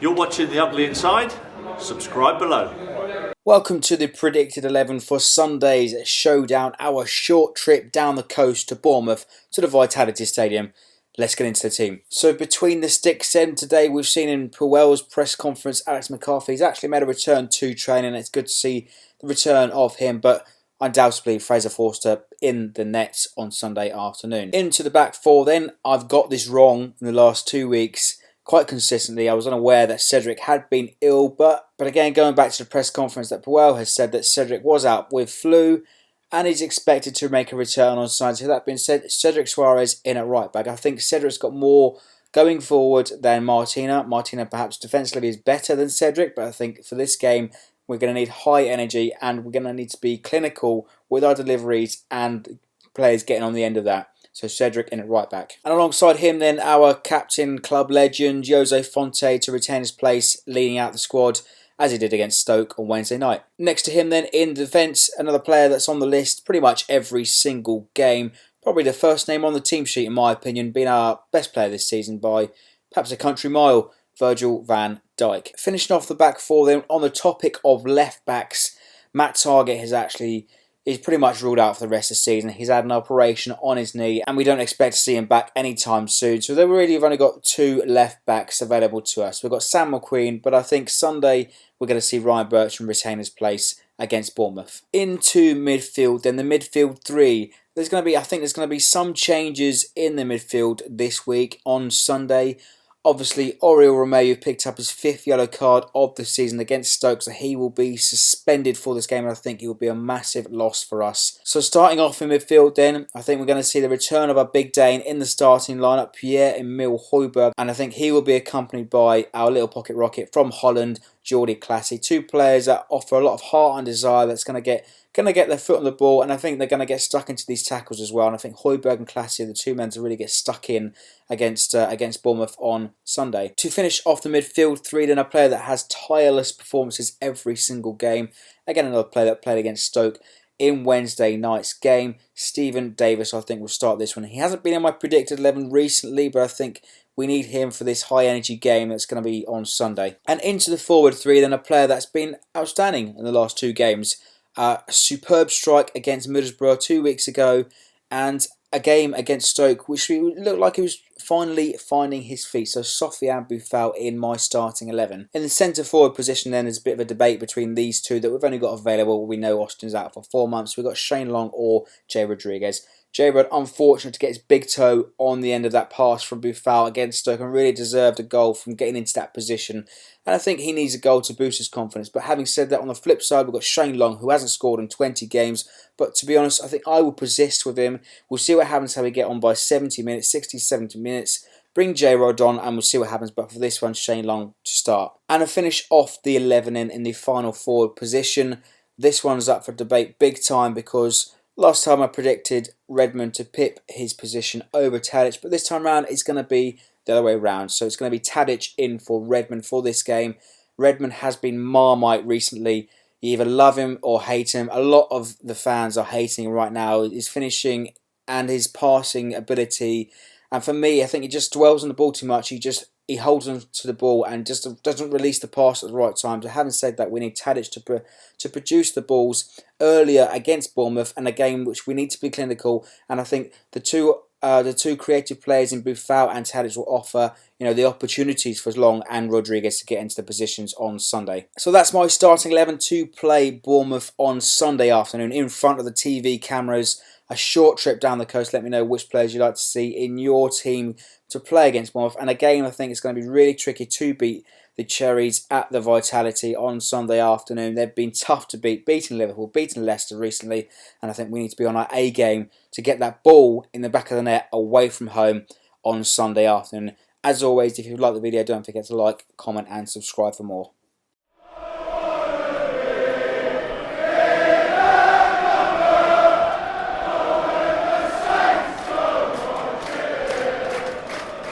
You're watching The Ugly Inside. Subscribe below. Welcome to the predicted 11 for Sunday's showdown, our short trip down the coast to Bournemouth to the Vitality Stadium. Let's get into the team. So between the sticks then today, we've seen in Puel's press conference, Alex McCarthy's actually made a return to training. It's good to see the return of him, but undoubtedly Fraser Forster in the nets on Sunday afternoon. Into the back four then, I've got this wrong in the last 2 weeks. Quite consistently, I was unaware that Cedric had been ill, but again, going back to the press conference, that Puel has said that Cedric was out with flu and he's expected to make a return on Sunday. So that being said, Cedric Soares in at right back. I think Cedric's got more going forward than Martina. Martina perhaps defensively is better than Cedric, but I think for this game, we're going to need high energy and we're going to need to be clinical with our deliveries and players getting on the end of that. So Cedric in at right back. And alongside him then our captain, club legend, Jose Fonte to retain his place leading out the squad as he did against Stoke on Wednesday night. Next to him then in defence, another player that's on the list pretty much every single game. Probably the first name on the team sheet in my opinion, being our best player this season by perhaps a country mile, Virgil van Dijk. Finishing off the back four then on the topic of left backs, Matt Targett is pretty much ruled out for the rest of the season. He's had an operation on his knee and we don't expect to see him back anytime soon. So they really have only got two left backs available to us. We've got Sam McQueen, but I think Sunday we're going to see Ryan Bertrand retain his place against Bournemouth. Into midfield, then the midfield three. I think there's going to be some changes in the midfield this week on Sunday. Obviously, Oriol Romeu picked up his fifth yellow card of the season against Stoke, so he will be suspended for this game, and I think he will be a massive loss for us. So starting off in midfield then, I think we're going to see the return of our big Dane in the starting lineup, Pierre-Emile Højbjerg, and I think he will be accompanied by our little pocket rocket from Holland, Jordi Clasie. Two players that offer a lot of heart and desire that's going to get their foot on the ball, and I think they're going to get stuck into these tackles as well. And I think Højbjerg and Clasie are the two men to really get stuck in against Bournemouth on Sunday. To finish off the midfield three, then a player that has tireless performances every single game. Again, another player that played against Stoke in Wednesday night's game. Stephen Davis, I think, will start this one. He hasn't been in my predicted 11 recently, but I think we need him for this high-energy game that's going to be on Sunday. And into the forward three, then a player that's been outstanding in the last two games. A superb strike against Middlesbrough 2 weeks ago, and a game against Stoke, which looked like he was finally finding his feet. So Sofiane Boufal in my starting 11. In the centre forward position then, there's a bit of a debate between these two that we've only got available. We know Austin's out for 4 months. We've got Shane Long or Jay Rodriguez. Jay Rod, unfortunate to get his big toe on the end of that pass from Boufal against Stoke and really deserved a goal from getting into that position. And I think he needs a goal to boost his confidence. But having said that, on the flip side, we've got Shane Long, who hasn't scored in 20 games. But to be honest, I think I will persist with him. We'll see what happens, how we get on by 70 minutes, 60, 70 minutes. Bring J-Rod on and we'll see what happens. But for this one, Shane Long to start. And to finish off the 11 in the final forward position, this one's up for debate big time because last time I predicted Redmond to pip his position over Tadic, but this time around it's going to be the other way around. So it's going to be Tadic in for Redmond for this game. Redmond has been Marmite recently. You either love him or hate him. A lot of the fans are hating him right now. His finishing and his passing ability. And for me, I think he just dwells on the ball too much. He holds on to the ball and just doesn't release the pass at the right time. So having said that, we need Tadic to produce the balls earlier against Bournemouth, and a game which we need to be clinical. And I think the two creative players in Boufal and Tadic will offer the opportunities for Long and Rodriguez to get into the positions on Sunday. So that's my starting 11 to play Bournemouth on Sunday afternoon in front of the TV cameras. A short trip down the coast. Let me know which players you'd like to see in your team to play against Bournemouth. And again, I think it's going to be really tricky to beat the Cherries at the Vitality on Sunday afternoon. They've been tough to beat, beating Liverpool, beating Leicester recently. And I think we need to be on our A game to get that ball in the back of the net away from home on Sunday afternoon. As always, if you like the video, don't forget to like, comment and subscribe for more.